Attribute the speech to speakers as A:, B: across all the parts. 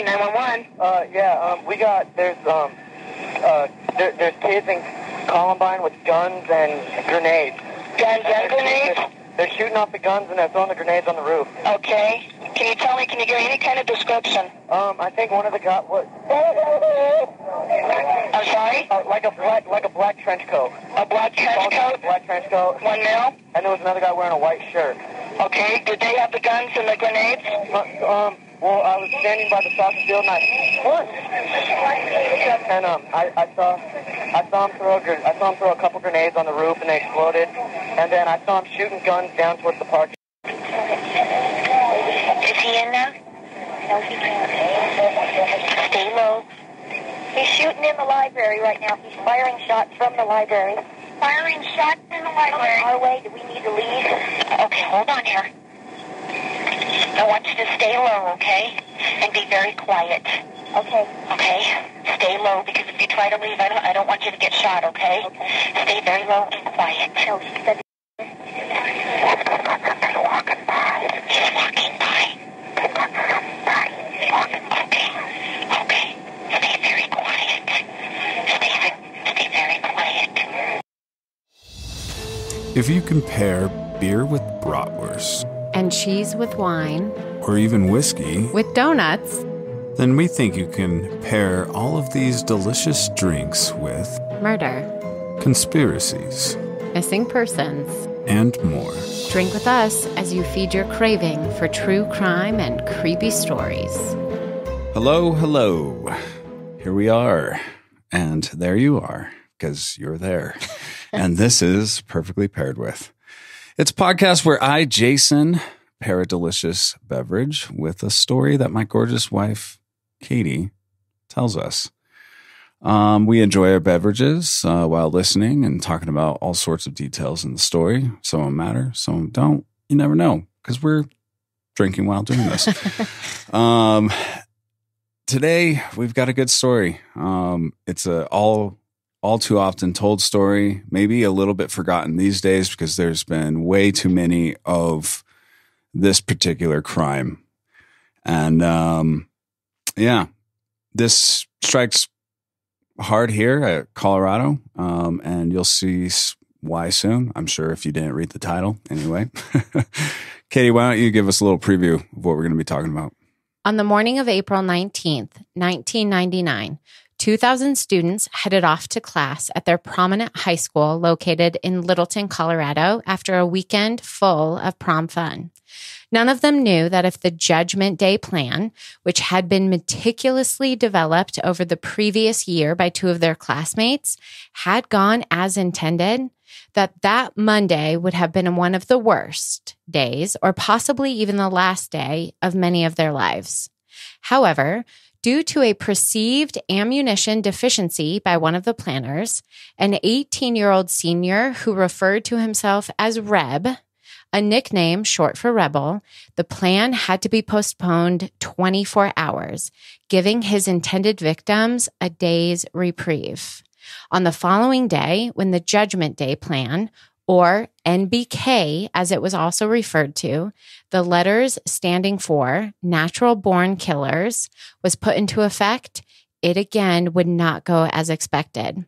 A: morning, 911.
B: There's kids in Columbine with guns and grenades.
A: Guns and grenades?
B: They're shooting off the guns and they're throwing the grenades on the roof.
A: Okay. Can you give me any kind of description?
B: I think one of the guys,
A: I'm sorry?
B: like a black trench coat.
A: A black trench coat?
B: Black trench coat.
A: 1 mil?
B: And there was another guy wearing a white shirt.
A: Okay. Did they have the guns and the grenades?
B: Well, I was standing by the soccer field and I saw him throw a couple grenades on the roof and they exploded. And then I saw him shooting guns down towards the park.
A: Is he in now? No, he can't. Stay low. He's shooting in the library right now. He's firing shots from the library. Firing shots in the library? Our way. Do we need to leave? Okay, hold on here. I want you to stay low, okay? And be very quiet. Okay. Okay? Stay low, because if you try to leave, I don't want you to get shot, okay? Okay. Stay very low and quiet. No, he said... They're walking by. He's walking by. He's walking. Okay. Okay. Stay very quiet. Stay very quiet.
C: If you compare beer with bratwurst,
D: and cheese with wine,
C: or even whiskey
D: with donuts,
C: then we think you can pair all of these delicious drinks with
D: murder,
C: conspiracies,
D: missing persons,
C: and more.
D: Drink with us as you feed your craving for true crime and creepy stories.
C: Hello, hello. Here we are. And there you are, because you're there. And this is Perfectly Paired With. It's a podcast where I, Jason, pair a delicious beverage with a story that my gorgeous wife, Katie, tells us. We enjoy our beverages while listening and talking about all sorts of details in the story. Some of them matter, some of them don't. You never know, because we're drinking while doing this. Today, we've got a good story. It's a all too often told story, maybe a little bit forgotten these days because there's been way too many of this particular crime. And this strikes hard here at Colorado, and you'll see why soon, I'm sure, if you didn't read the title anyway. Katie, why don't you give us a little preview of what we're going to be talking about?
D: On the morning of April 19th, 1999, 2,000 students headed off to class at their prominent high school located in Littleton, Colorado, after a weekend full of prom fun. None of them knew that if the Judgment Day plan, which had been meticulously developed over the previous year by two of their classmates, had gone as intended, that Monday would have been one of the worst days, or possibly even the last day of many of their lives. However, due to a perceived ammunition deficiency by one of the planners, an 18-year-old senior who referred to himself as Reb, a nickname short for Rebel, the plan had to be postponed 24 hours, giving his intended victims a day's reprieve. On the following day, when the Judgment Day plan, or NBK as it was also referred to, the letters standing for Natural Born Killers, was put into effect, it again would not go as expected.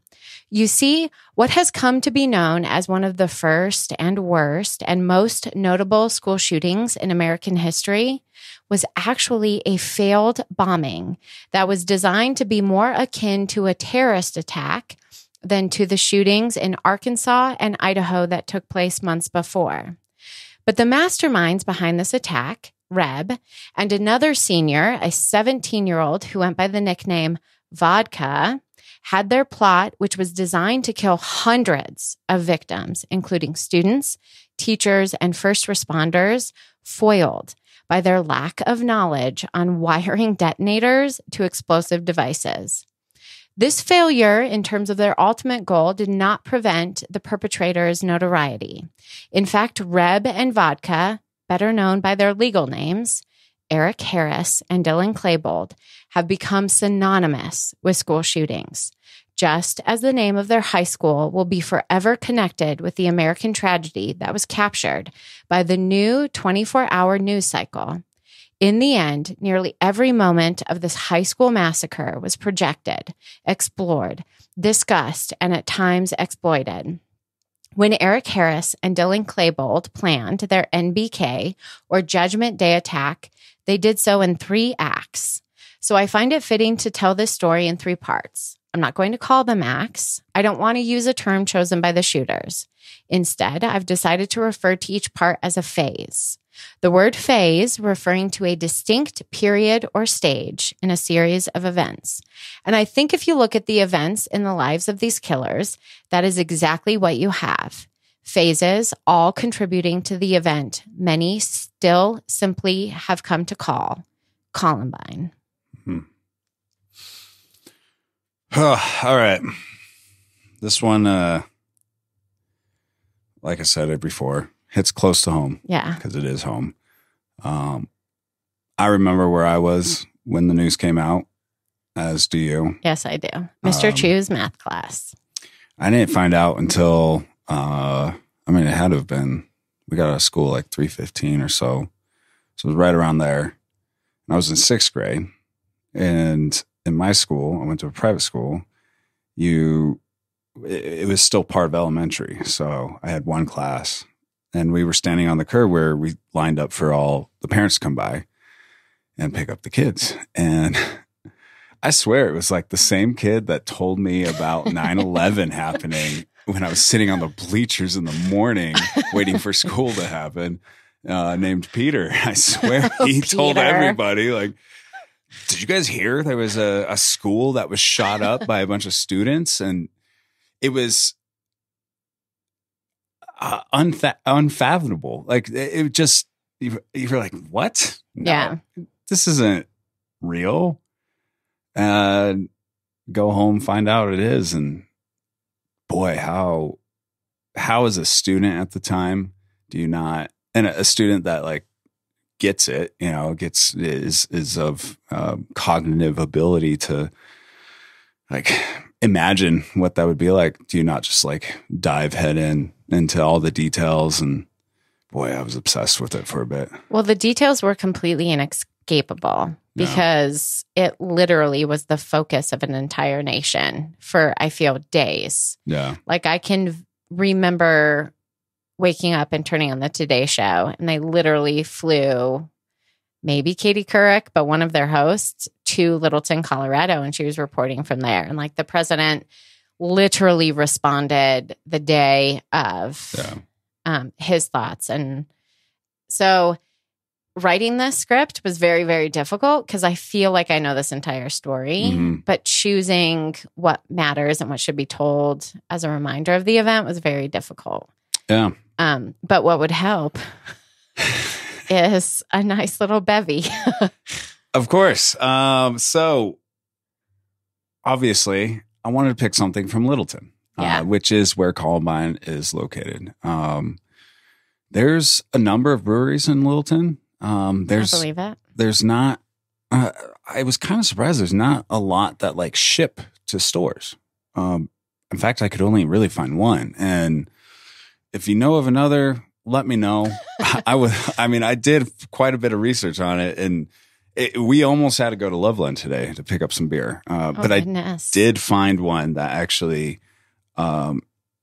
D: You see, what has come to be known as one of the first and worst and most notable school shootings in American history was actually a failed bombing that was designed to be more akin to a terrorist attack than to the shootings in Arkansas and Idaho that took place months before. But the masterminds behind this attack, Reb, and another senior, a 17-year-old who went by the nickname Vodka, had their plot, which was designed to kill hundreds of victims, including students, teachers, and first responders, foiled by their lack of knowledge on wiring detonators to explosive devices. This failure in terms of their ultimate goal did not prevent the perpetrators' notoriety. In fact, Reb and Vodka, better known by their legal names, Eric Harris and Dylan Klebold, have become synonymous with school shootings, just as the name of their high school will be forever connected with the American tragedy that was captured by the new 24-hour news cycle. In the end, nearly every moment of this high school massacre was projected, explored, discussed, and at times exploited. When Eric Harris and Dylan Klebold planned their NBK, or Judgment Day attack, they did so in 3 acts. So I find it fitting to tell this story in 3 parts. I'm not going to call them acts. I don't want to use a term chosen by the shooters. Instead, I've decided to refer to each part as a phase. The word phase referring to a distinct period or stage in a series of events. And I think if you look at the events in the lives of these killers, that is exactly what you have. Phases all contributing to the event many still simply have come to call Columbine.
C: All right. This one, like I said it before, hits close to home.
D: Yeah.
C: Because it is home. I remember where I was when the news came out, as do you.
D: Yes, I do. Mr. Chu's math class.
C: I didn't find out until, it had to have been, we got out of school like 3:15 or so. So it was right around there. And I was in 6th grade. And in my school, I went to a private school, it was still part of elementary. So I had one class. And we were standing on the curb where we lined up for all the parents to come by and pick up the kids. And I swear it was like the same kid that told me about 9/11 happening when I was sitting on the bleachers in the morning waiting for school to happen, named Peter. I swear he told everybody, like, did you guys hear there was a school that was shot up by a bunch of students? And it was unfathomable. Like, it just, you're like, what? No,
D: yeah.
C: This isn't real. Go home, find out it is. And boy, how as a student at the time do you not, and a student that like gets it, is of cognitive ability to like imagine what that would be like. Do you not just like dive head into all the details? And boy, I was obsessed with it for a bit.
D: Well, the details were completely inescapable because it literally was the focus of an entire nation for, I feel, days.
C: Yeah.
D: Like I can remember waking up and turning on the Today Show, and they literally flew maybe Katie Couric, but one of their hosts, to Littleton, Colorado, and she was reporting from there. And like the president literally responded the day of his thoughts. And so writing this script was very, very difficult because I feel like I know this entire story, but choosing what matters and what should be told as a reminder of the event was very difficult.
C: Yeah.
D: But what would help is a nice little bevy.
C: Of course. So obviously I wanted to pick something from Littleton, which is where Columbine is located. There's a number of breweries in Littleton. I believe it. There's not, I was kind of surprised there's not a lot that like ship to stores. In fact, I could only really find one. And if you know of another, let me know. I did quite a bit of research on it, and we almost had to go to Loveland today to pick up some beer. But goodness. I did find one that actually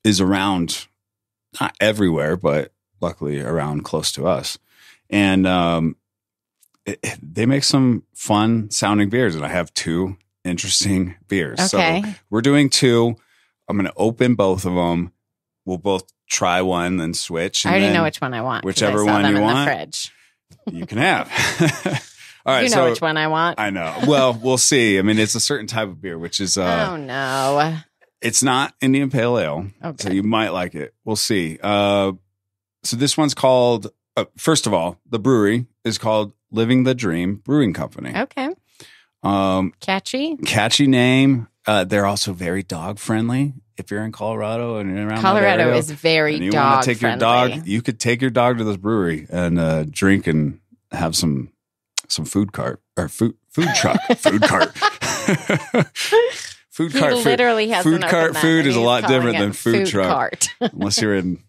C: is around, not everywhere, but luckily around close to us. And they make some fun sounding beers, and I have 2 interesting beers.
D: Okay.
C: So we're doing 2. I'm going to open both of them. We'll both try one, then switch. And
D: I already know which one I want.
C: Whichever one you want,
D: in the fridge.
C: You can have. All right,
D: you know which one I want.
C: I know. Well, we'll see. I mean, it's a certain type of beer, which is
D: oh no,
C: it's not Indian Pale Ale,
D: okay.
C: So you might like it. We'll see. So this one's called. First of all, the brewery is called Living the Dream Brewing Company.
D: Okay. Catchy
C: name. They're also very dog friendly. If you're in Colorado and you're around
D: Colorado
C: that area,
D: is very
C: you
D: dog
C: take
D: friendly.
C: Your dog. You could take your dog to this brewery and drink and have some food cart or food truck food cart. Food
D: he
C: cart
D: literally
C: food.
D: has
C: Food cart food is a lot different than food truck,
D: cart.
C: unless you're in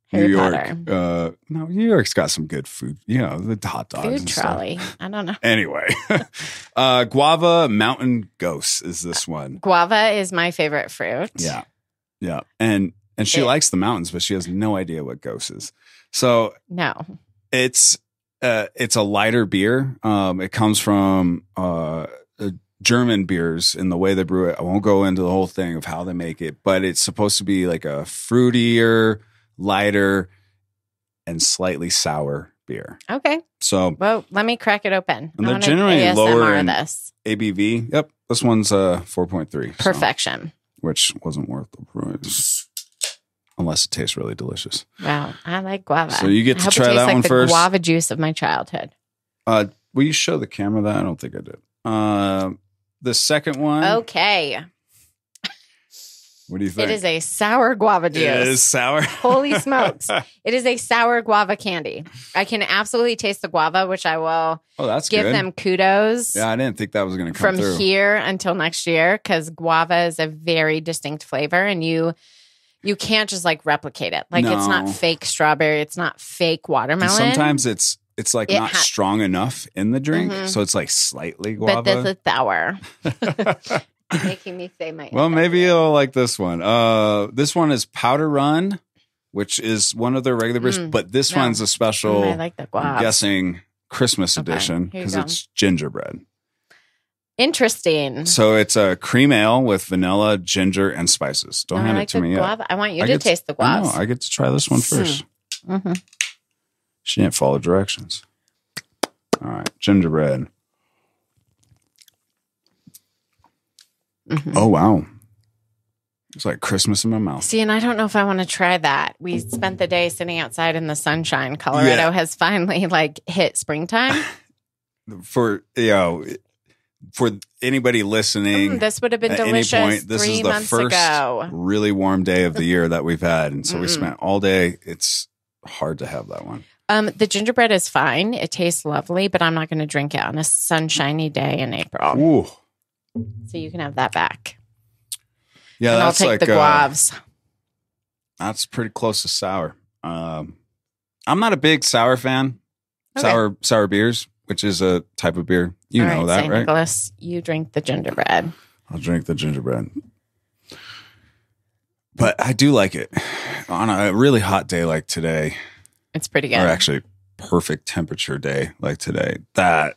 D: Harry
C: New York.
D: Potter.
C: No, New York's got some good food. You know, the hot dogs.
D: Food
C: and
D: trolley.
C: Stuff.
D: I don't know.
C: Anyway, guava mountain ghost is this one.
D: Guava is my favorite fruit.
C: Yeah. And she likes the mountains, but she has no idea what ghost is. So
D: No.
C: it's a lighter beer. It comes from German beers in the way they brew it. I won't go into the whole thing of how they make it, but it's supposed to be like a fruitier, lighter, and slightly sour beer.
D: Okay.
C: So,
D: well, let me crack it open.
C: And
D: I
C: they're
D: wanna
C: generally
D: ASMR
C: lower in
D: this.
C: ABV. Yep, this one's 4.3.
D: Perfection.
C: Which wasn't worth the price, unless it tastes really delicious.
D: Wow, I like guava.
C: So you get to
D: I hope
C: try
D: it tastes
C: that
D: like
C: one
D: the
C: first.
D: Guava juice of my childhood.
C: Will you show the camera that? I don't think I did. The second one.
D: Okay.
C: What do you think?
D: It is a sour guava juice.
C: It is sour.
D: Holy smokes. It is a sour guava candy. I can absolutely taste the guava, which I will
C: that's
D: give
C: good.
D: them kudos.
C: Yeah, I didn't think that was going to come
D: from
C: through.
D: here until next year, because guava is a very distinct flavor, and you can't just like replicate it. Like it's not fake strawberry. It's not fake watermelon.
C: And sometimes it's like not strong enough in the drink.
D: Mm-hmm.
C: So it's like slightly guava.
D: But this is sour. Making me say my.
C: Well, maybe you'll like this one. This one is Powder Run, which is one of their regular beers, but this one's a special.
D: I like the guava.
C: I'm guessing Christmas edition because it's gingerbread.
D: Interesting.
C: So it's a cream ale with vanilla, ginger, and spices. Don't hand it to me
D: guava.
C: yet.
D: I want you to taste the guava.
C: I get to try this one first.
D: Mm-hmm.
C: She didn't follow directions. All right, gingerbread.
D: Mm-hmm.
C: Oh, wow. It's like Christmas in my mouth.
D: See, and I don't know if I want to try that. We spent the day sitting outside in the sunshine. Colorado has finally like hit springtime.
C: For anybody listening,
D: this would have been
C: at
D: delicious.
C: Any point, this
D: 3
C: is the
D: months
C: first
D: ago.
C: really warm day of the year that we've had, and so we spent all day. It's hard to have that one.
D: The gingerbread is fine. It tastes lovely, but I'm not going to drink it on a sunshiny day in April.
C: Ooh.
D: So you can have that back.
C: Yeah,
D: and
C: that's
D: I'll take
C: like
D: the guavs.
C: That's pretty close to sour. I'm not a big sour fan. Okay. Sour beers, which is a type of beer. You
D: all
C: know that,
D: St.
C: right?
D: Nicholas, you drink the gingerbread.
C: I'll drink the gingerbread. But I do like it on a really hot day like today.
D: It's pretty good.
C: Or actually perfect temperature day like today. That's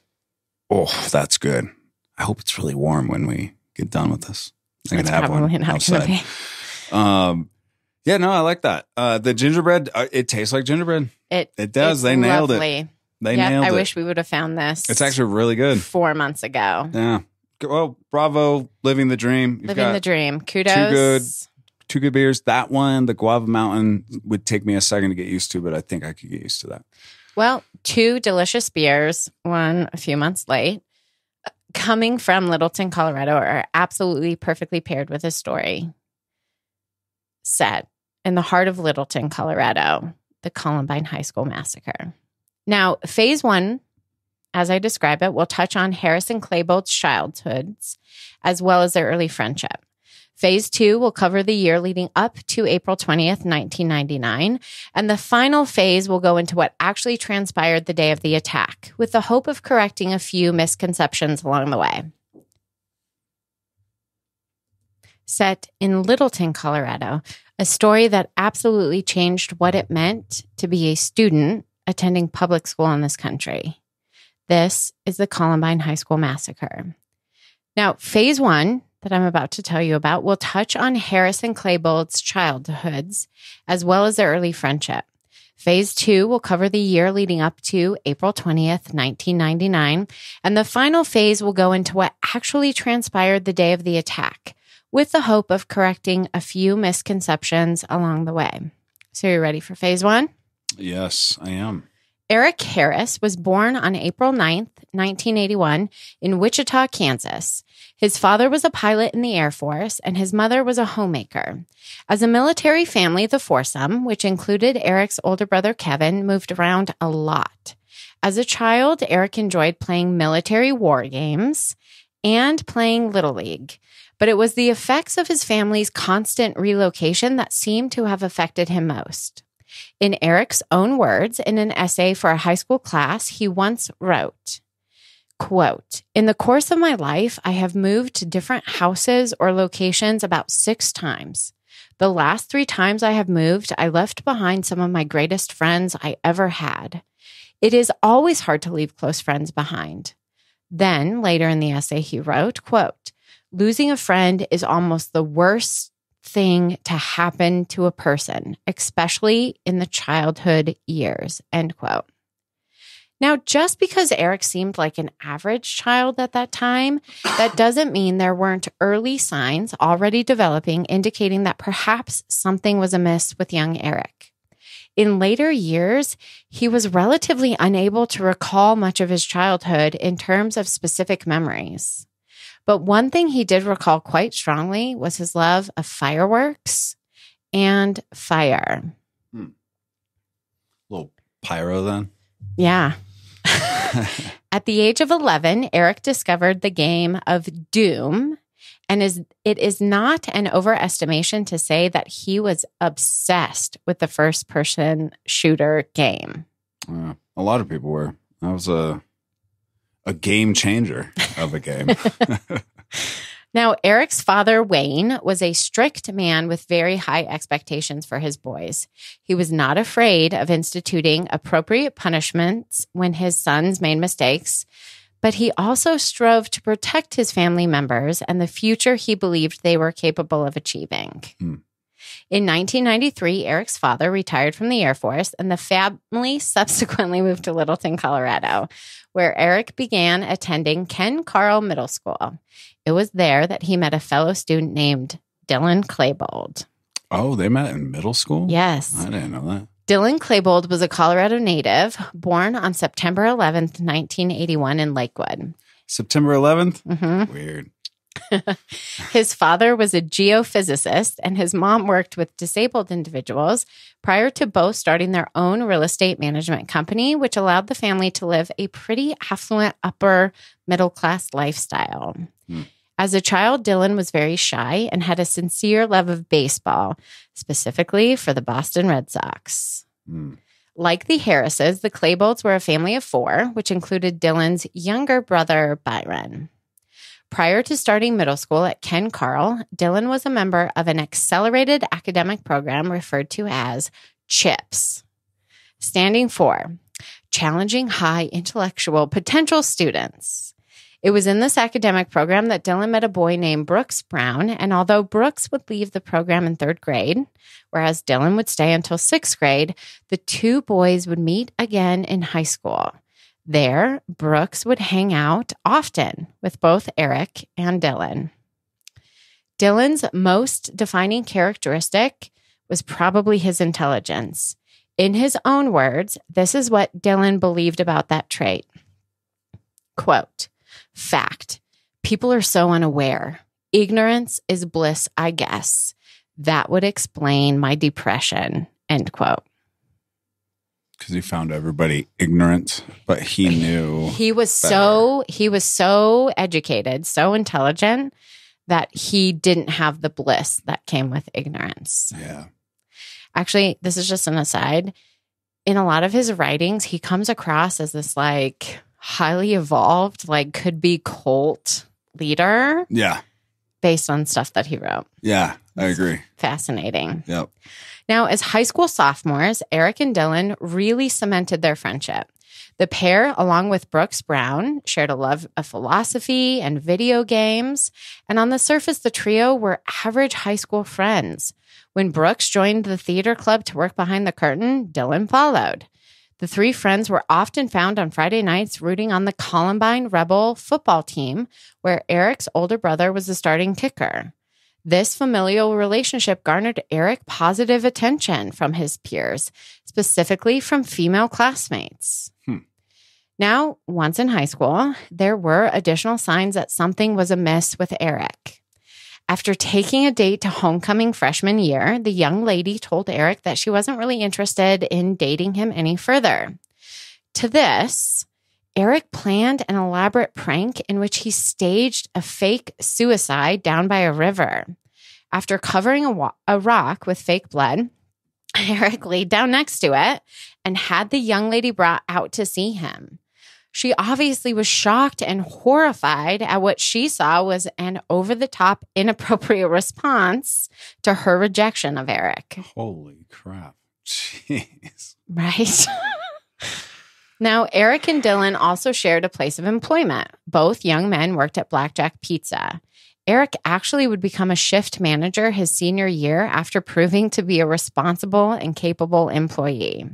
C: good. I hope it's really warm when we get done with this. I can have one outside. Yeah, no, I like that. The gingerbread, it tastes like gingerbread. It does. They nailed it. They nailed it.
D: I wish we would have found this.
C: It's actually really good.
D: 4 months ago.
C: Yeah. Well, bravo, living the dream.
D: Living the dream. Kudos.
C: Two good beers. That one, the Guava Mountain, would take me a second to get used to, but I think I could get used to that.
D: Well, 2 delicious beers, one a few months late, coming from Littleton, Colorado, are absolutely perfectly paired with a story set in the heart of Littleton, Colorado, the Columbine High School Massacre. Now, phase 1, as I describe it, will touch on Harris and Klebold's childhoods, as well as their early friendship. Phase 2 will cover the year leading up to April 20th, 1999. And the final phase will go into what actually transpired the day of the attack, with the hope of correcting a few misconceptions along the way. Set in Littleton, Colorado, a story that absolutely changed what it meant to be a student attending public school in this country. This is the Columbine High School Massacre. Now, phase 1 that I'm about to tell you about will touch on Harris and Klebold's childhoods, as well as their early friendship. Phase 2 will cover the year leading up to April 20th, 1999, and the final phase will go into what actually transpired the day of the attack, with the hope of correcting a few misconceptions along the way. So you're ready for phase 1?
C: Yes, I am.
D: Eric Harris was born on April 9th, 1981, in Wichita, Kansas. His father was a pilot in the Air Force, and his mother was a homemaker. As a military family, the foursome, which included Eric's older brother Kevin, moved around a lot. As a child, Eric enjoyed playing military war games and playing Little League. But it was the effects of his family's constant relocation that seemed to have affected him most. In Eric's own words, in an essay for a high school class, he once wrote, quote, "In the course of my life, I have moved to different houses or locations about 6 times. The last 3 times I have moved, I left behind some of my greatest friends I ever had. It is always hard to leave close friends behind." Then, later in the essay, he wrote, quote, "Losing a friend is almost the worst thing to happen to a person, especially in the childhood years," end quote. Now, just because Eric seemed like an average child at that time, that doesn't mean there weren't early signs already developing indicating that perhaps something was amiss with young Eric. In later years, he was relatively unable to recall much of his childhood in terms of specific memories. But one thing he did recall quite strongly was his love of fireworks and fire.
C: Little pyro then?
D: Yeah. At the age of 11, Eric discovered the game of Doom, and it is not an overestimation to say that he was obsessed with the first-person shooter game.
C: A lot of people were. That was a game changer of a game.
D: Now, Eric's father, Wayne, was a strict man with very high expectations for his boys. He was not afraid of instituting appropriate punishments when his sons made mistakes, but he also strove to protect his family members and the future he believed they were capable of achieving. In 1993, Eric's father retired from the Air Force, and the family subsequently moved to Littleton, Colorado, where Eric began attending Ken Carl Middle School. It was there that he met a fellow student named Dylan Klebold.
C: Oh, they met in middle school?
D: Yes.
C: I didn't know that.
D: Dylan Klebold was a Colorado native, born on September 11th, 1981 in Lakewood.
C: September 11th?
D: Mm-hmm.
C: Weird.
D: His father was a geophysicist, and his mom worked with disabled individuals prior to both starting their own real estate management company, which allowed the family to live a pretty affluent upper middle class lifestyle. As a child, Dylan was very shy and had a sincere love of baseball, specifically for the Boston Red Sox. Like the Harrises, the Kleybolds were a family of 4, which included Dylan's younger brother, Byron. Prior to starting middle school at Ken Carl, Dylan was a member of an accelerated academic program referred to as CHIPS, standing for Challenging High Intellectual Potential Students. It was in this academic program that Dylan met a boy named Brooks Brown, and although Brooks would leave the program in 3rd grade, whereas Dylan would stay until 6th grade, the 2 boys would meet again in high school. There, Brooks would hang out often with both Eric and Dylan. Dylan's most defining characteristic was probably his intelligence. In his own words, this is what Dylan believed about that trait. Quote, "Fact, people are so unaware. Ignorance is bliss, I guess. That would explain my depression," end quote.
C: Because he found everybody ignorant, but he knew
D: he was
C: better.
D: so educated, so intelligent that he didn't have the bliss that came with ignorance.
C: Yeah.
D: Actually, this is just an aside. In a lot of his writings, he comes across as this like highly evolved, like could be cult leader.
C: Yeah.
D: Based on stuff that he wrote.
C: Yeah, I agree.
D: Fascinating.
C: Yep.
D: Now, as high school sophomores, Eric and Dylan really cemented their friendship. The pair, along with Brooks Brown, shared a love of philosophy and video games. And on the surface, the trio were average high school friends. When Brooks joined the theater club to work behind the curtain, Dylan followed. The 3 friends were often found on Friday nights rooting on the Columbine Rebel football team, where Eric's older brother was the starting kicker. This familial relationship garnered Eric positive attention from his peers, specifically from female classmates. Now, once in high school, there were additional signs that something was amiss with Eric. After taking a date to homecoming freshman year, the young lady told Eric that she wasn't really interested in dating him any further. To this, Eric planned an elaborate prank in which he staged a fake suicide down by a river. After covering a rock with fake blood, Eric laid down next to it and had the young lady brought out to see him. She obviously was shocked and horrified at what she saw was an over-the-top, inappropriate response to her rejection of Eric.
C: Holy crap. Jeez.
D: Right? Now, Eric and Dylan also shared a place of employment. Both young men worked at Blackjack Pizza. Eric actually would become a shift manager his senior year after proving to be a responsible and capable employee.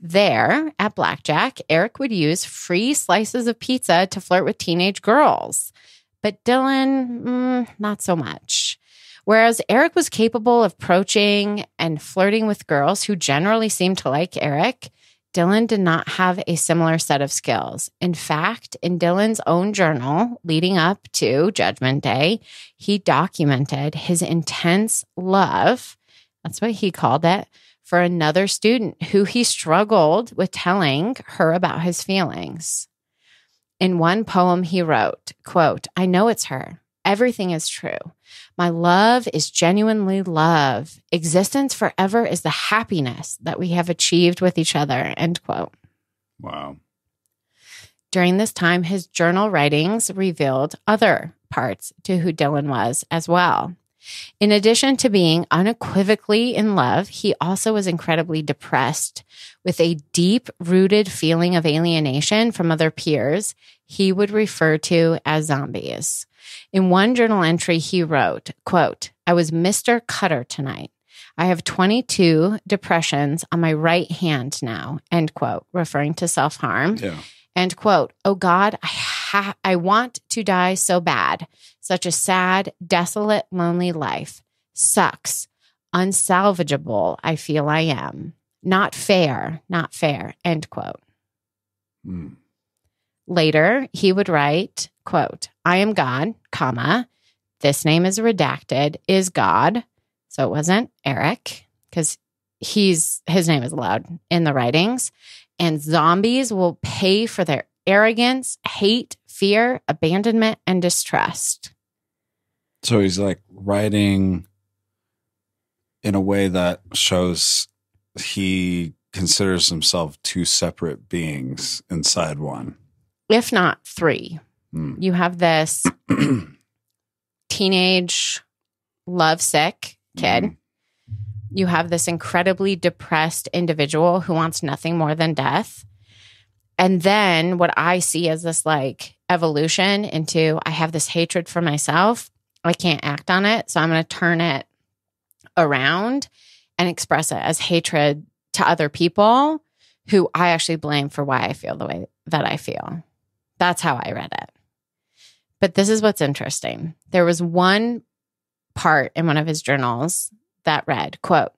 D: There, at Blackjack, Eric would use free slices of pizza to flirt with teenage girls. But Dylan, not so much. Whereas Eric was capable of approaching and flirting with girls who generally seemed to like Eric, Dylan did not have a similar set of skills. In fact, in Dylan's own journal leading up to Judgment Day, he documented his intense love, that's what he called it, for another student who he struggled with telling her about his feelings. In one poem he wrote, quote, "I know it's her. Everything is true. My love is genuinely love. Existence forever is the happiness that we have achieved with each other," end quote.
C: Wow.
D: During this time, his journal writings revealed other parts to who Dylan was as well. In addition to being unequivocally in love, he also was incredibly depressed with a deep-rooted feeling of alienation from other peers he would refer to as zombies. In one journal entry, he wrote, quote, "I was Mr. Cutter tonight. I have 22 depressions on my right hand now," end quote, referring to self-harm.
C: Yeah.
D: End quote. "Oh God, I want to die so bad. Such a sad, desolate, lonely life. Sucks. Unsalvageable, I feel I am. Not fair, end quote. Later, he would write, quote, "I am God, comma, this name is redacted, is God." So it wasn't Eric, because his name is allowed in the writings. "And zombies will pay for their arrogance, hate, fear, abandonment, and distrust."
C: So he's like writing in a way that shows he considers himself two separate beings inside one.
D: If not three. You have this teenage lovesick kid. You have this incredibly depressed individual who wants nothing more than death. And then what I see as this like evolution into, I have this hatred for myself. I can't act on it. So I'm going to turn it around and express it as hatred to other people who I actually blame for why I feel the way that I feel. That's how I read it. But this is what's interesting. There was one part in one of his journals that read, quote,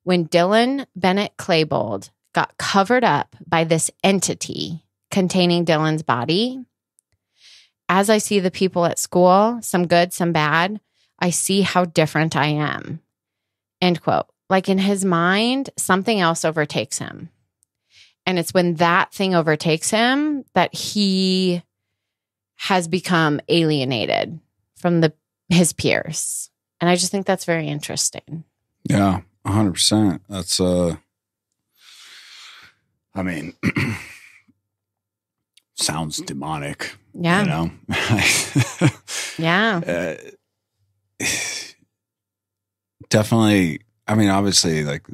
D: "When Dylan Bennett Klebold got covered up by this entity containing Dylan's body, as I see the people at school, some good, some bad, I see how different I am," end quote. Like in his mind, something else overtakes him. And it's when that thing overtakes him that he has become alienated from his peers. And I just think that's very interesting.
C: Yeah, 100%. That's, I mean, sounds demonic.
D: Yeah.
C: You know?
D: Yeah.
C: Definitely. I mean, obviously, like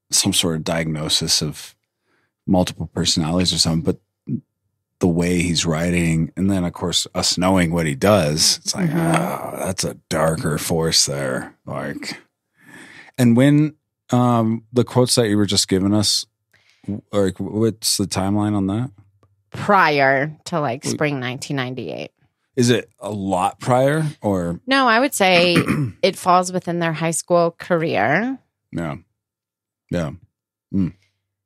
C: some sort of diagnosis of multiple personalities or something, but the way he's writing, and then of course us knowing what he does, it's like, oh, that's a darker force there. Like, and when the quotes that you were just giving us, like, what's the timeline on that?
D: Prior to like spring 1998.
C: Is it a lot prior or?
D: No, I would say it falls within their high school career.
C: Yeah. Yeah.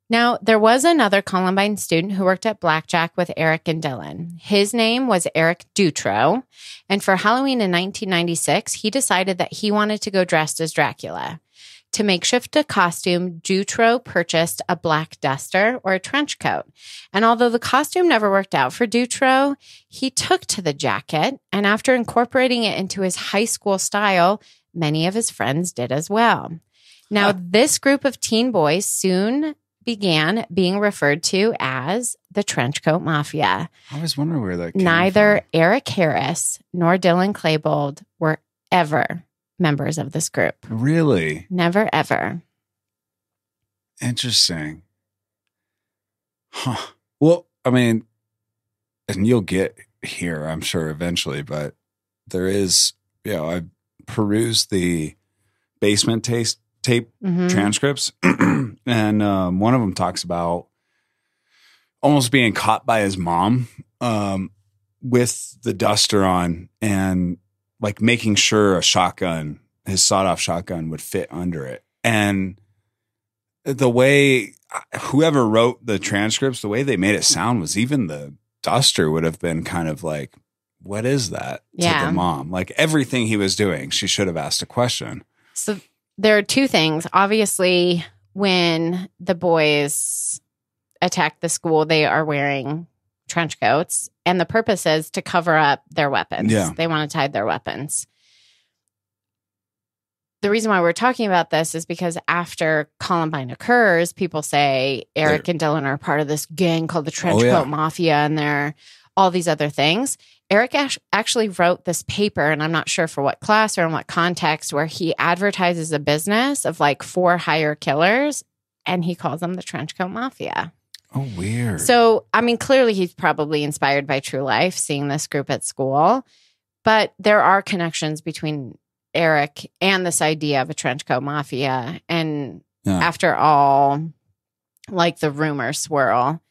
D: Now, there was another Columbine student who worked at Blackjack with Eric and Dylan. His name was Eric Dutro. And for Halloween in 1996, he decided that he wanted to go dressed as Dracula. To makeshift a costume, Dutro purchased a black duster or a trench coat. And although the costume never worked out for Dutro, he took to the jacket. And after incorporating it into his high school style, many of his friends did as well. Now, this group of teen boys soon began being referred to as the Trenchcoat Mafia.
C: I was wondering where that came
D: Neither
C: from.
D: Eric Harris nor Dylan Klebold were ever members of this group.
C: Really?
D: Never, ever.
C: Interesting. Huh. Well, I mean, and you'll get here, I'm sure, eventually, but there is, I perused the basement tape transcripts, and one of them talks about almost being caught by his mom with the duster on and like making sure his sawed-off shotgun would fit under it. And the way whoever wrote the transcripts, the way they made it sound was even the duster would have been kind of like, what is that to the mom? Like everything he was doing, she should have asked a question.
D: So there are two things. Obviously, when the boys attack the school, they are wearing trench coats, and the purpose is to cover up their weapons.
C: Yeah.
D: They want to hide their weapons. The reason why we're talking about this is because after Columbine occurs, people say Eric and Dylan are part of this gang called the Trenchcoat Mafia, and they're all these other things. Eric actually wrote this paper, and I'm not sure for what class or in what context, where he advertises a business of like 4 hire killers, and he calls them the Trenchcoat Mafia.
C: Oh, weird.
D: So, I mean, clearly he's probably inspired by true life, seeing this group at school, but there are connections between Eric and this idea of a Trenchcoat Mafia. And after all, like the rumors swirl,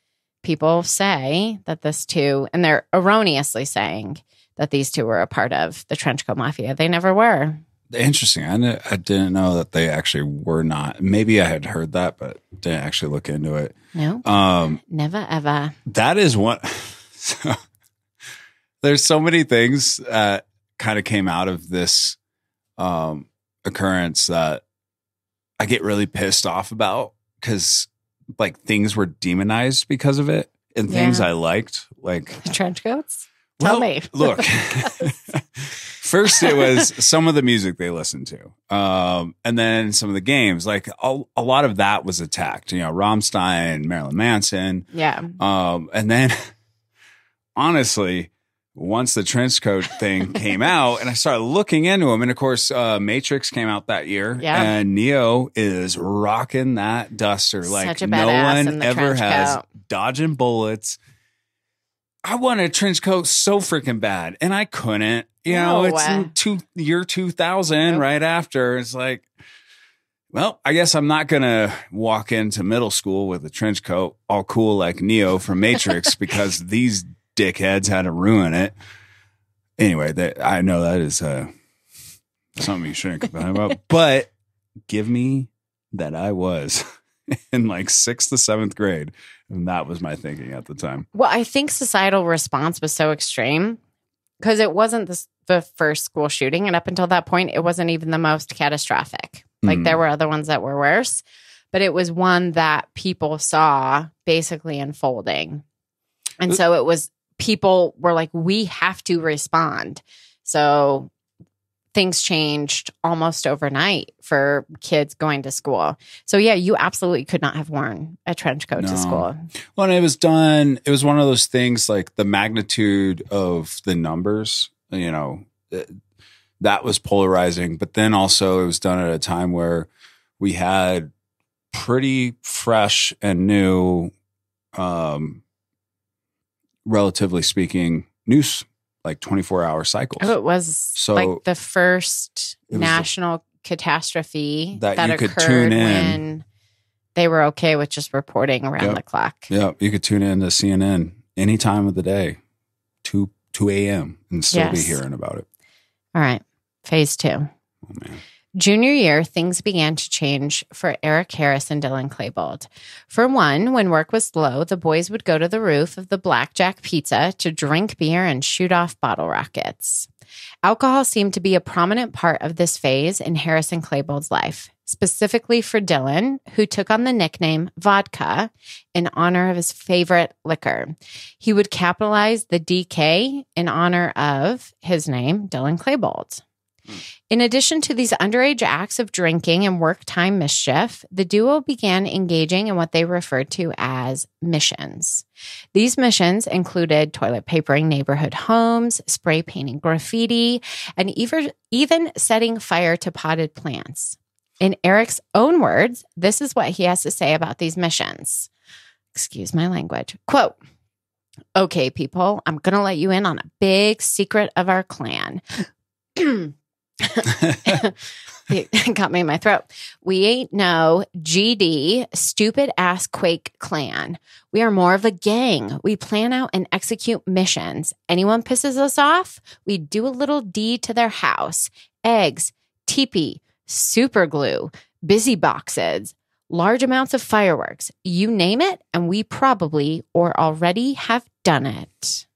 D: people say that this two, and they're erroneously saying that these two were a part of the Trenchcoat Mafia. They never were.
C: Interesting. I didn't know that they actually were not. Maybe I had heard that, but didn't actually look into it.
D: No. Never, ever.
C: That is one. So, there's so many things that kind of came out of this occurrence that I get really pissed off about, because like things were demonized because of it, and things I liked, like
D: trench coats. Tell me.
C: Look, first it was some of the music they listened to, and then some of the games. Like a lot of that was attacked. Rammstein, Marilyn Manson.
D: Yeah.
C: And then honestly, once the trench coat thing came out and I started looking into them, and of course, Matrix came out that year, and Neo is rocking that duster like no one ever has, dodging bullets. I wanted a trench coat so freaking bad, and I couldn't. It's in year 2000, right after. It's like, well, I guess I'm not going to walk into middle school with a trench coat all cool like Neo from Matrix because these dickheads had to ruin it. Anyway, I know that is something you shouldn't complain about, but give me that I was in like 6th to 7th grade, and that was my thinking at the time.
D: Well, I think societal response was so extreme because it wasn't the first school shooting, and up until that point, it wasn't even the most catastrophic. Like there were other ones that were worse, but it was one that people saw basically unfolding. And so it was, people were like, we have to respond. So things changed almost overnight for kids going to school. So yeah, you absolutely could not have worn a trench coat to school.
C: Well, and it was one of those things, like the magnitude of the numbers, that was polarizing. But then also it was done at a time where we had pretty fresh and new, relatively speaking, news, like 24-hour cycles.
D: Oh, it was like the first national catastrophe that
C: you could
D: occurred
C: tune in
D: when they were okay with just reporting around the clock.
C: Yeah, you could tune in to CNN any time of the day, 2 a.m. and still be hearing about it.
D: All right. Phase 2.
C: Oh, man.
D: Junior year, things began to change for Eric Harris and Dylan Klebold. For one, when work was slow, the boys would go to the roof of the Blackjack Pizza to drink beer and shoot off bottle rockets. Alcohol seemed to be a prominent part of this phase in Harris and Klebold's life, specifically for Dylan, who took on the nickname Vodka in honor of his favorite liquor. He would capitalize the DK in honor of his name, Dylan Klebold. In addition to these underage acts of drinking and work time mischief, the duo began engaging in what they referred to as missions. These missions included toilet papering neighborhood homes, spray painting graffiti, and even setting fire to potted plants. In Eric's own words, this is what he has to say about these missions. Excuse my language. Quote, "Okay, people, I'm going to let you in on a big secret of our clan." It got me in my throat. "We ain't no GD, stupid ass Quake clan. We are more of a gang. We plan out and execute missions. Anyone pisses us off, we do a little deed to their house. Eggs, teepee, super glue, busy boxes, large amounts of fireworks. You name it, and we probably or already have done it."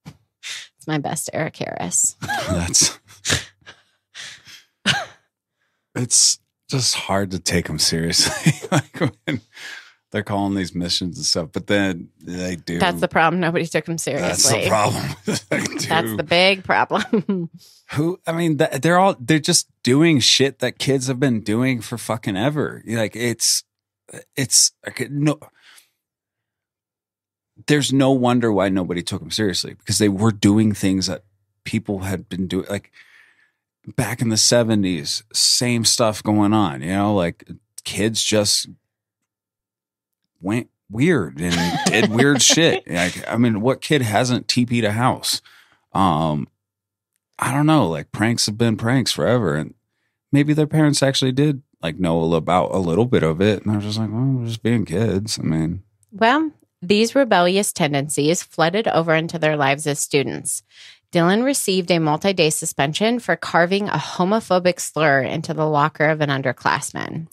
D: It's my best Eric Harris.
C: It's just hard to take them seriously. Like when they're calling these missions and stuff, but then they do.
D: That's the problem. Nobody took them seriously.
C: That's the problem.
D: That's the big problem.
C: They're just doing shit that kids have been doing for fucking ever. Like it's like, no. There's no wonder why nobody took them seriously, because they were doing things that people had been doing. Like back in the 70s, same stuff going on, like kids just went weird and did weird shit. Like, I mean, what kid hasn't TP'd a house? I don't know, like pranks have been pranks forever. And maybe their parents actually did like know about a little bit of it. And they're just like, well, we're just being kids. I mean,
D: well, these rebellious tendencies flooded over into their lives as students. Dylan received a multi-day suspension for carving a homophobic slur into the locker of an underclassman.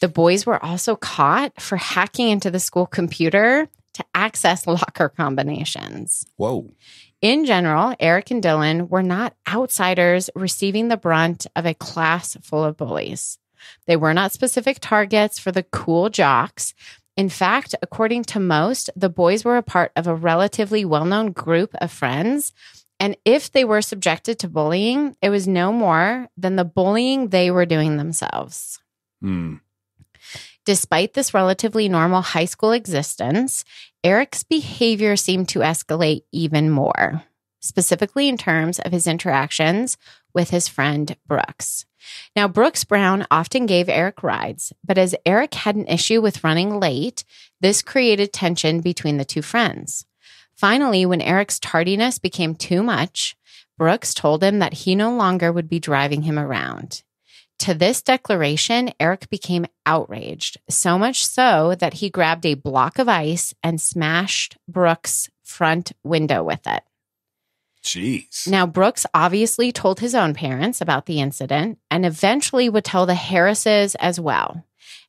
D: The boys were also caught for hacking into the school computer to access locker combinations.
C: Whoa.
D: In general, Eric and Dylan were not outsiders receiving the brunt of a class full of bullies. They were not specific targets for the cool jocks. In fact, according to most, the boys were a part of a relatively well-known group of friends. And if they were subjected to bullying, it was no more than the bullying they were doing themselves. Despite this relatively normal high school existence, Eric's behavior seemed to escalate even more, specifically in terms of his interactions with his friend Brooks. Now, Brooks Brown often gave Eric rides, but as Eric had an issue with running late, this created tension between the two friends. Finally, when Eric's tardiness became too much, Brooks told him that he no longer would be driving him around. To this declaration, Eric became outraged, so much so that he grabbed a block of ice and smashed Brooks' front window with it.
C: Jeez.
D: Now, Brooks obviously told his own parents about the incident and eventually would tell the Harrises as well,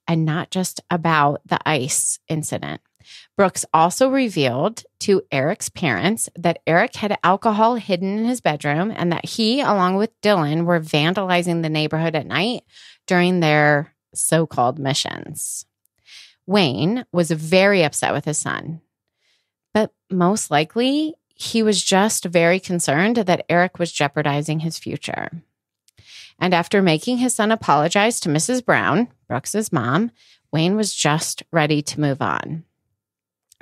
D: and not just about the ice incident. Brooks also revealed to Eric's parents that Eric had alcohol hidden in his bedroom and that he, along with Dylan, were vandalizing the neighborhood at night during their so-called missions. Wayne was very upset with his son, but most likely he was just very concerned that Eric was jeopardizing his future. And after making his son apologize to Mrs. Brown, Brooks's mom, Wayne was just ready to move on.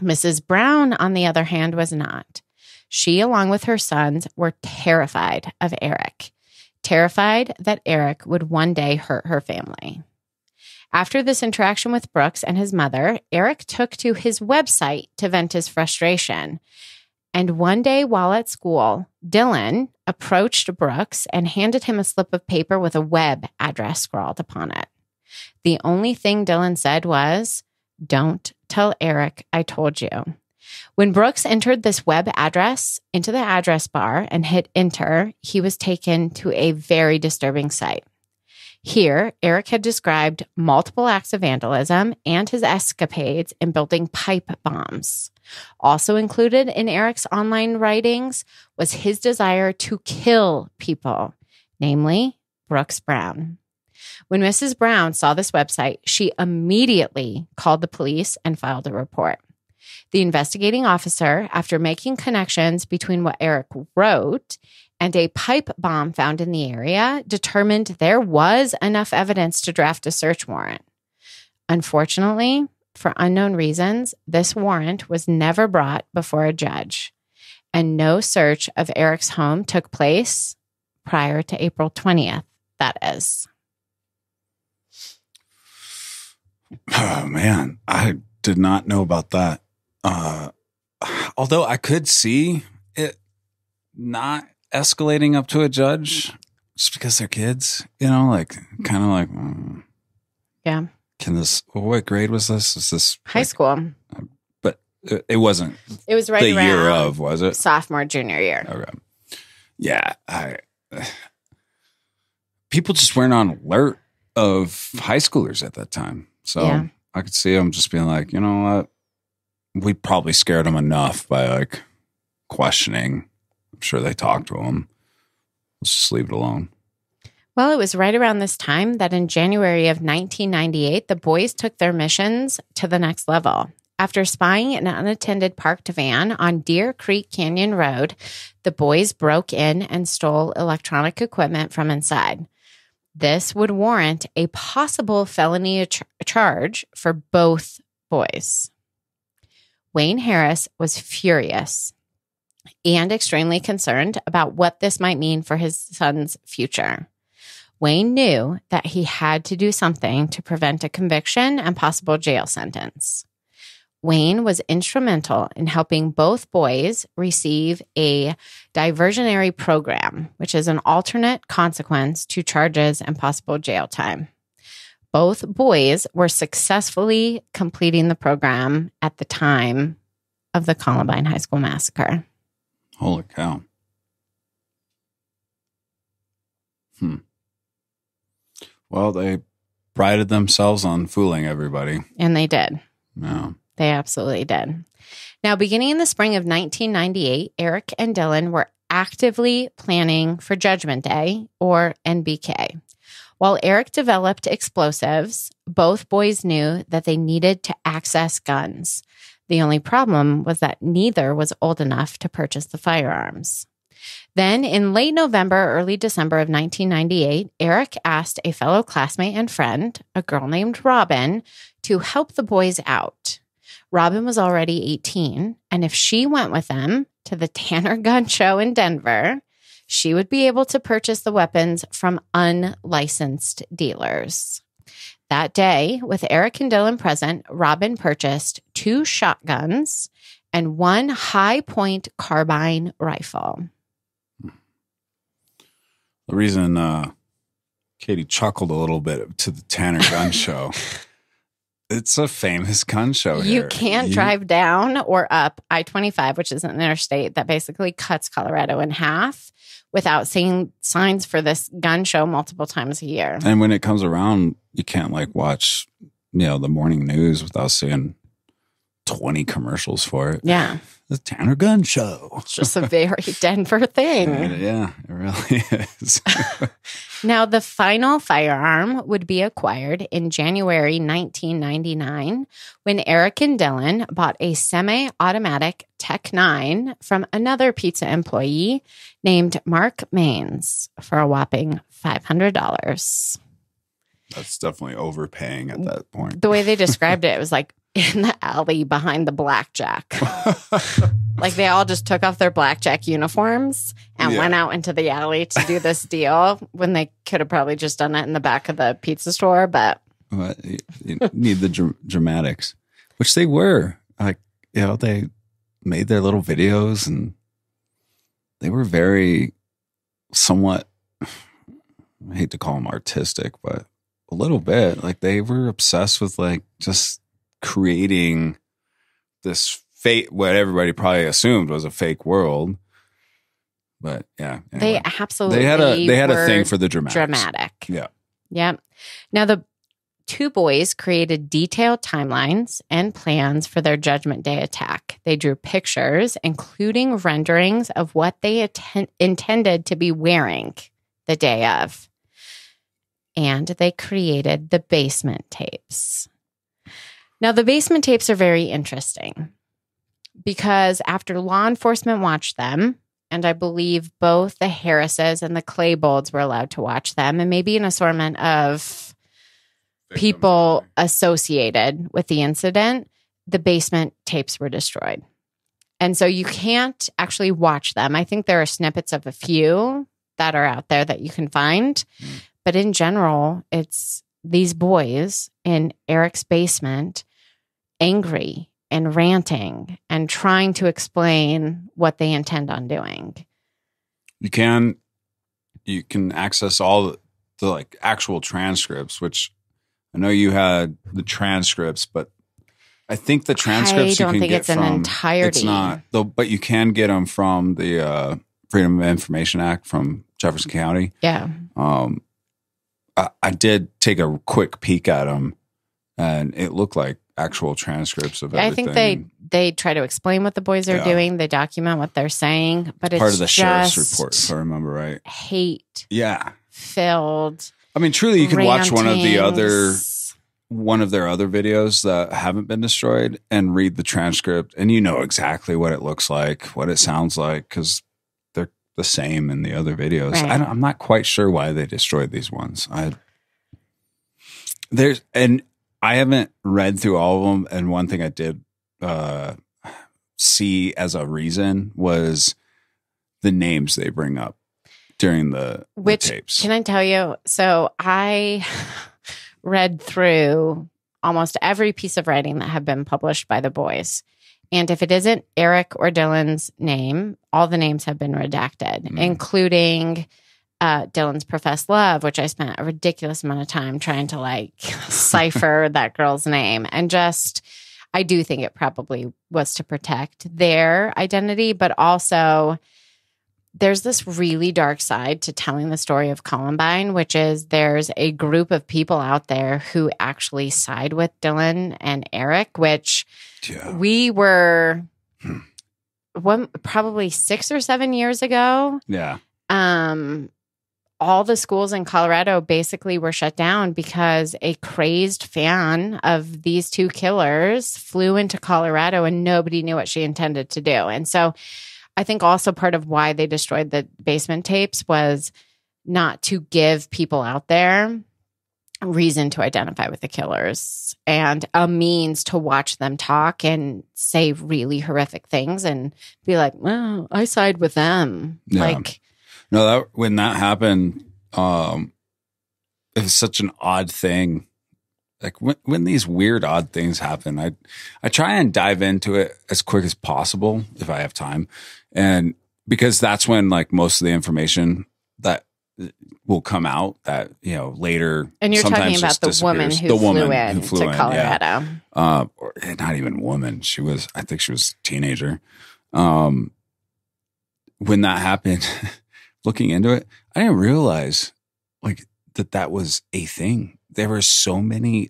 D: Mrs. Brown, on the other hand, was not. She, along with her sons, were terrified of Eric, terrified that Eric would one day hurt her family. After this interaction with Brooks and his mother, Eric took to his website to vent his frustration. And one day while at school, Dylan approached Brooks and handed him a slip of paper with a web address scrawled upon it. The only thing Dylan said was, "Don't tell Eric I told you." When Brooks entered this web address into the address bar and hit enter, he was taken to a very disturbing sight. Here, Eric had described multiple acts of vandalism and his escapades in building pipe bombs. Also included in Eric's online writings was his desire to kill people, namely Brooks Brown. When Mrs. Brown saw this website, she immediately called the police and filed a report. The investigating officer, after making connections between what Eric wrote and a pipe bomb found in the area determined there was enough evidence to draft a search warrant. Unfortunately, for unknown reasons, this warrant was never brought before a judge, and no search of Eric's home took place prior to April 20th, that is.
C: Oh, man. I did not know about that. Although I could see it not escalating up to a judge just because they're kids, like kind of like,
D: Yeah.
C: Can this, what grade was this? Is this
D: High school?
C: But it wasn't.
D: It was right
C: the
D: around
C: year of, was it?
D: Sophomore, junior year.
C: Okay. Yeah. People just weren't on alert of high schoolers at that time. So
D: Yeah.
C: I could see them just being like, you know what? We probably scared them enough by like questioning. I'm sure they talked to them. Let's just leave it alone.
D: Well, it was right around this time that in January of 1998, the boys took their missions to the next level. After spying an unattended parked van on Deer Creek Canyon Road, the boys broke in and stole electronic equipment from inside. This would warrant a possible felony charge for both boys. Wayne Harris was furious and extremely concerned about what this might mean for his son's future. Wayne knew that he had to do something to prevent a conviction and possible jail sentence. Wayne was instrumental in helping both boys receive a diversionary program, which is an alternate consequence to charges and possible jail time. Both boys were successfully completing the program at the time of the Columbine High School Massacre.
C: Holy cow. Well, they prided themselves on fooling everybody.
D: And they did.
C: No.
D: They absolutely did. Now, beginning in the spring of 1998, Eric and Dylan were actively planning for Judgment Day, or NBK. While Eric developed explosives, both boys knew that they needed to access guns. The only problem was that neither was old enough to purchase the firearms. Then, in late November, early December of 1998, Eric asked a fellow classmate and friend, a girl named Robin, to help the boys out. Robin was already 18, and if she went with them to the Tanner Gun Show in Denver, she would be able to purchase the weapons from unlicensed dealers. That day, with Eric and Dylan present, Robin purchased 2 shotguns and 1 high-point carbine rifle.
C: The reason Katie chuckled a little bit to the Tanner Gun Show, it's a famous gun show here.
D: You can't drive down or up I-25, which is an interstate that basically cuts Colorado in half, without seeing signs for this gun show multiple times a year.
C: And when it comes around, you can't like watch, the morning news without seeing 20 commercials for it.
D: Yeah.
C: The Tanner Gun Show.
D: It's just a very Denver thing.
C: Yeah, it really is.
D: Now, the final firearm would be acquired in January 1999 when Eric and Dylan bought a semi-automatic Tech-9 from another pizza employee named Mark Maines for a whopping $500.
C: That's definitely overpaying at that point.
D: The way they described it was like in the alley behind the blackjack. Like they all just took off their blackjack uniforms and went out into the alley to do this deal when they could have probably just done it in the back of the pizza store. But
C: you need the dramatics, which they were. Like, they made their little videos and they were very somewhat, I hate to call them artistic, but a little bit. Like they were obsessed with like just creating this fake, what everybody probably assumed was a fake world. But yeah, anyway.
D: They absolutely
C: they had a thing for the dramatic.
D: Yeah. Yep. Now the 2 boys created detailed timelines and plans for their Judgment Day attack. They drew pictures, including renderings of what they intended to be wearing the day of. And they created the basement tapes. Now, the basement tapes are very interesting because after law enforcement watched them And I believe both the Harrises and the Klebold's were allowed to watch them, and maybe an assortment of people associated with the incident. The basement tapes were destroyed. And so you can't actually watch them. I think there are snippets of a few that are out there that you can find. But in general, it's these boys in Eric's basement, angry and ranting and trying to explain what they intend on doing.
C: You can access all the like actual transcripts, which I know you had the transcripts, but I think the transcripts
D: I don't
C: you can
D: think
C: get
D: it's an
C: from
D: entirety.
C: It's not though, but you can get them from the Freedom of Information Act from Jefferson County.
D: Yeah.
C: I did take a quick peek at them, and it looked like actual transcripts of everything.
D: I think they try to explain what the boys are doing. They document what they're saying, but it's
C: part of the sheriff's
D: just
C: report, if I remember right.
D: Hate.
C: Yeah.
D: Filled.
C: I mean, truly, you could watch one of their other
D: rantings.
C: videos that haven't been destroyed and read the transcript, and you know exactly what it looks like, what it sounds like, because they're the same in the other videos.
D: Right.
C: I'm not quite sure why they destroyed these ones. I haven't read through all of them, and one thing I did see as a reason was the names they bring up during the tapes.
D: Can I tell you? So I read through almost every piece of writing that have been published by the boys. And if it isn't Eric or Dylan's name, all the names have been redacted, including Dylan's professed love, which I spent a ridiculous amount of time trying to cipher that girl's name. And I do think it probably was to protect their identity, but also there's this really dark side to telling the story of Columbine, which is there's a group of people out there who actually side with Dylan and Eric, which we were probably 6 or 7 years ago.
C: Yeah.
D: All the schools in Colorado basically were shut down because a crazed fan of these two killers flew into Colorado and nobody knew what she intended to do. And so I think also part of why they destroyed the basement tapes was not to give people out there a reason to identify with the killers and a means to watch them talk and say really horrific things and be like, well, I side with them.
C: Yeah. No, when that happened, it was such an odd thing. Like when these weird, odd things happen, I try and dive into it as quick as possible if I have time. And because that's when most of the information that will come out that, later.
D: And you're talking about the woman who flew in to Colorado.
C: Yeah. Or not even woman. I think she was a teenager. When that happened, looking into it, I didn't realize that was a thing. There were so many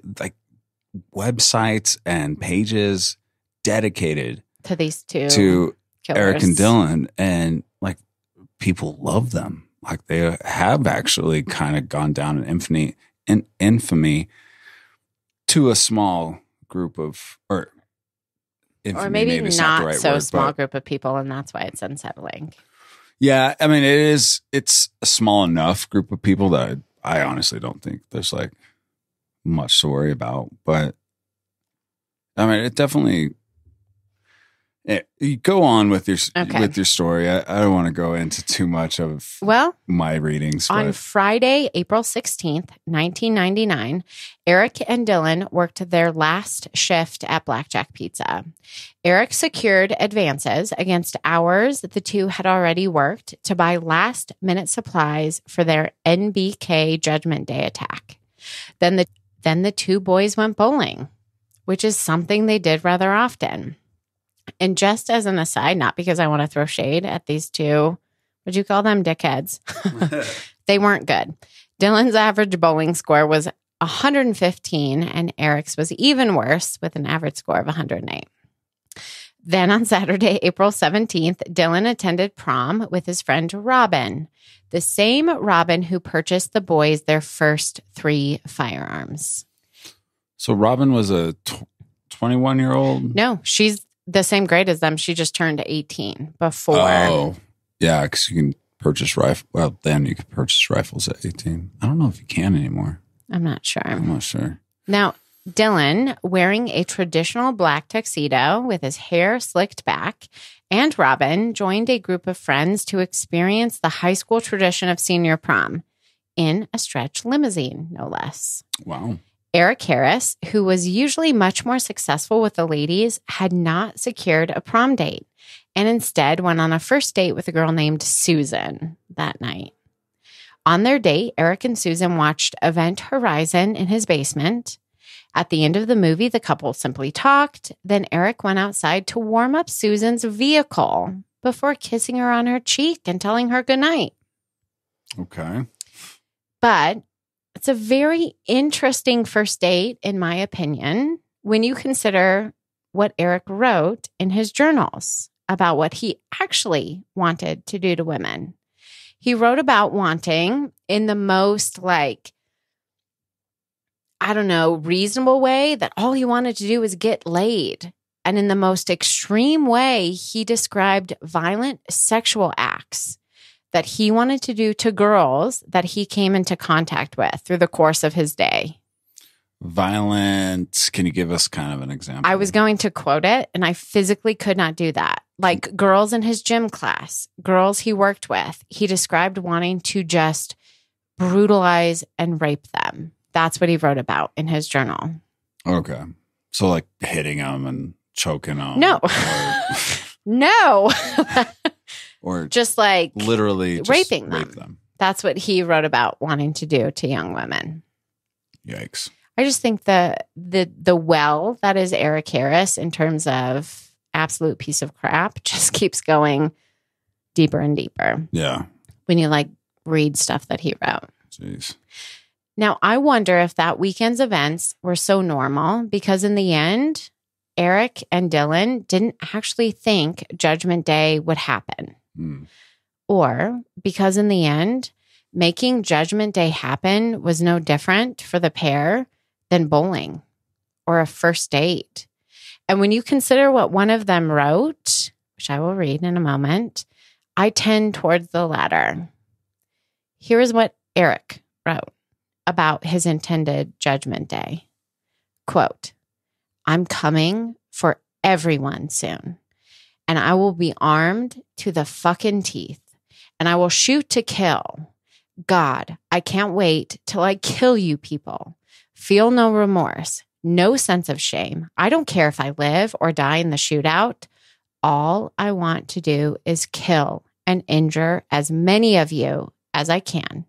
C: websites and pages dedicated
D: to these two
C: to
D: killers.
C: Eric and Dylan, and people love them. They have actually kind of gone down in infamy to a small group of, or
D: maybe not the right so word, small group of people, and that's why it's unsettling.
C: Yeah, I mean it's a small enough group of people that I honestly don't think there's much to worry about, but I mean, it definitely. You go on with your story. I don't want to go into too much of my readings.
D: On Friday, April 16th, 1999, Eric and Dylan worked their last shift at Blackjack Pizza. Eric secured advances against hours that the two had already worked to buy last-minute supplies for their NBK Judgment Day attack. Then the two boys went bowling, which is something they did rather often. And just as an aside, not because I want to throw shade at these two, would you call them dickheads? They weren't good. Dylan's average bowling score was 115 and Eric's was even worse with an average score of 108. Then on Saturday, April 17th, Dylan attended prom with his friend Robin, the same Robin who purchased the boys their first 3 firearms.
C: So Robin was a 21-year-old?
D: No, she's the same grade as them. She just turned 18 before.
C: Oh, Yeah, because you can purchase rifle. Well, then you could purchase rifles at 18. I don't know if you can anymore.
D: I'm not sure.
C: I'm not sure.
D: Now, Dylan, wearing a traditional black tuxedo with his hair slicked back, and Robin joined a group of friends to experience the high school tradition of senior prom in a stretch limousine, no less.
C: Wow.
D: Eric Harris, who was usually much more successful with the ladies, had not secured a prom date and instead went on a first date with a girl named Susan that night. On their date, Eric and Susan watched Event Horizon in his basement. At the end of the movie, the couple simply talked. Then Eric went outside to warm up Susan's vehicle before kissing her on her cheek and telling her goodnight.
C: Okay.
D: But it's a very interesting first date, in my opinion, when you consider what Eric wrote in his journals about what he actually wanted to do to women. He wrote about wanting in the most reasonable way that all he wanted to do was get laid. And in the most extreme way, he described violent sexual acts that he wanted to do to girls that he came into contact with through the course of his day.
C: Violent. Can you give us kind of an example?
D: I was going to quote it, and I physically could not do that. Like girls in his gym class, girls he worked with, he described wanting to just brutalize and rape them. That's what he wrote about in his journal.
C: Okay. So like hitting them and choking them.
D: No. No.
C: Or
D: just like
C: literally just
D: raping them.
C: rape them.
D: That's what he wrote about wanting to do to young women.
C: Yikes.
D: I just think the well that is Eric Harris in terms of absolute piece of crap just keeps going deeper and deeper.
C: Yeah.
D: When you read stuff that he wrote.
C: Jeez.
D: Now, I wonder if that weekend's events were so normal because in the end, Eric and Dylan didn't actually think Judgment Day would happen. Or because in the end, making Judgment Day happen was no different for the pair than bowling or a first date. And when you consider what one of them wrote, which I will read in a moment, I tend towards the latter. Here is what Eric wrote about his intended Judgment Day. Quote, "I'm coming for everyone soon, and I will be armed to the fucking teeth, and I will shoot to kill. God, I can't wait till I kill you people. Feel no remorse, no sense of shame. I don't care if I live or die in the shootout. All I want to do is kill and injure as many of you as I can,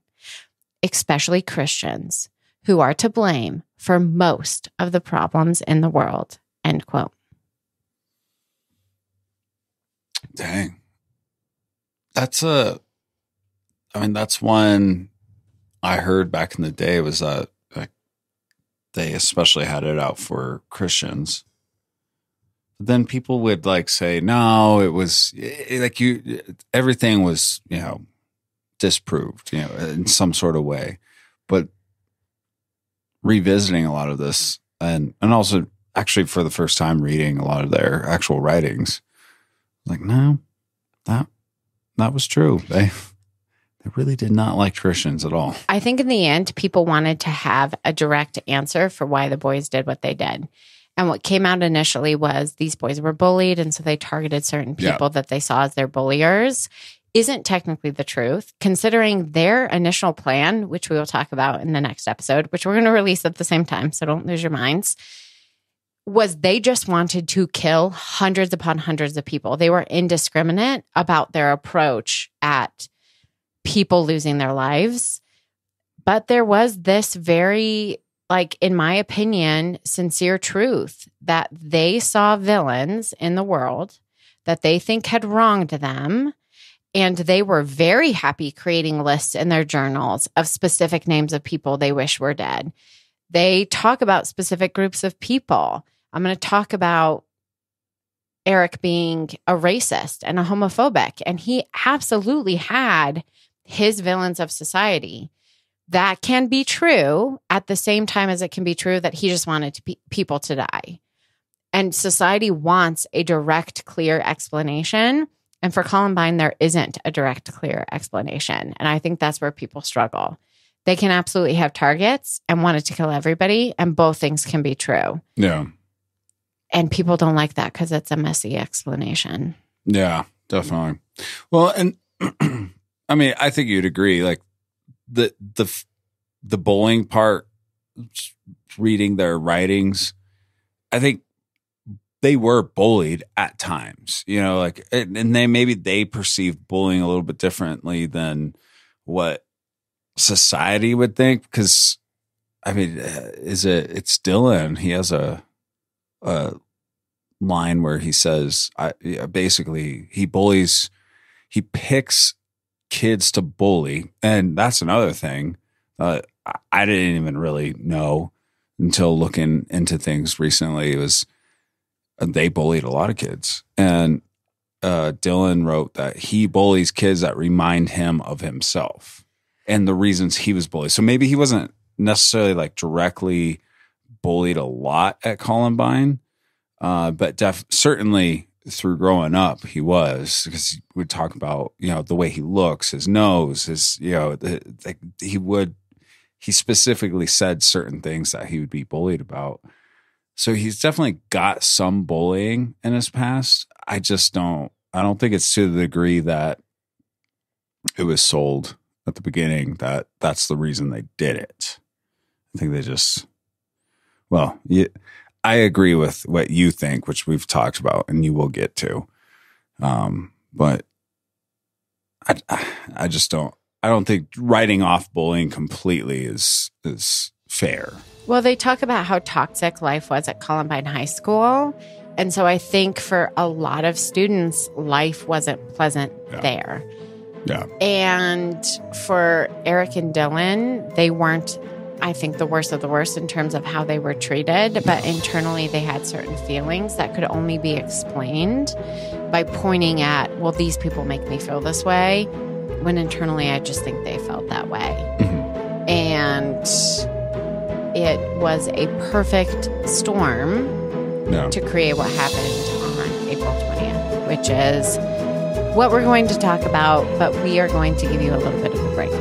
D: especially Christians who are to blame for most of the problems in the world." End quote.
C: Dang. That's one I heard back in the day was that they especially had it out for Christians. But then people would say, no, it was everything was, disproved, in some sort of way. But revisiting a lot of this and also actually for the first time reading a lot of their actual writings, no, that was true. They really did not like Christians at all.
D: I think in the end, people wanted to have a direct answer for why the boys did what they did. And what came out initially was these boys were bullied, and so they targeted certain people that they saw as their bulliers. Isn't technically the truth, considering their initial plan, which we will talk about in the next episode, which we're going to release at the same time, so don't lose your minds, was they just wanted to kill hundreds upon hundreds of people. They were indiscriminate about their approach at people losing their lives. But there was this very, in my opinion, sincere truth that they saw villains in the world that they think had wronged them. And they were very happy creating lists in their journals of specific names of people they wish were dead. They talk about specific groups of people. I'm going to talk about Eric being a racist and a homophobic, and he absolutely had his villains of society. That can be true at the same time as it can be true that he just wanted people to die. And society wants a direct, clear explanation. And for Columbine, there isn't a direct, clear explanation. And I think that's where people struggle. They can absolutely have targets and wanted to kill everybody, and both things can be true.
C: Yeah.
D: And people don't like that because it's a messy explanation.
C: Yeah, definitely. Well, and I mean, I think you'd agree. Like the bullying part, reading their writings, I think they were bullied at times. You know, like, and they perceived bullying a little bit differently than what society would think. Because I mean, it's Dylan. He has a line where he says, basically, he picks kids to bully. And that's another thing I didn't even really know until looking into things recently. It was, they bullied a lot of kids. And Dylan wrote that he bullies kids that remind him of himself and the reasons he was bullied. So maybe he wasn't necessarily like directly bullied a lot at Columbine, but certainly through growing up, he was, because he would talk about, you know, the way he looks, his nose, his, you know, he specifically said certain things that he would be bullied about. So he's definitely got some bullying in his past. I don't think it's to the degree that it was sold at the beginning that that's the reason they did it. I think they just, well, I agree with what you think, which we've talked about and you will get to. But I just don't think writing off bullying completely is fair.
D: Well, they talk about how toxic life was at Columbine High School. And so I think for a lot of students, life wasn't pleasant there.
C: Yeah.
D: And for Eric and Dylan, they weren't, I think, the worst of the worst in terms of how they were treated. But internally, they had certain feelings that could only be explained by pointing at, well, these people make me feel this way. When internally, I just think they felt that way. Mm-hmm. And it was a perfect storm to create what happened on April 20th, which is what we're going to talk about, but we are going to give you a little bit of a break.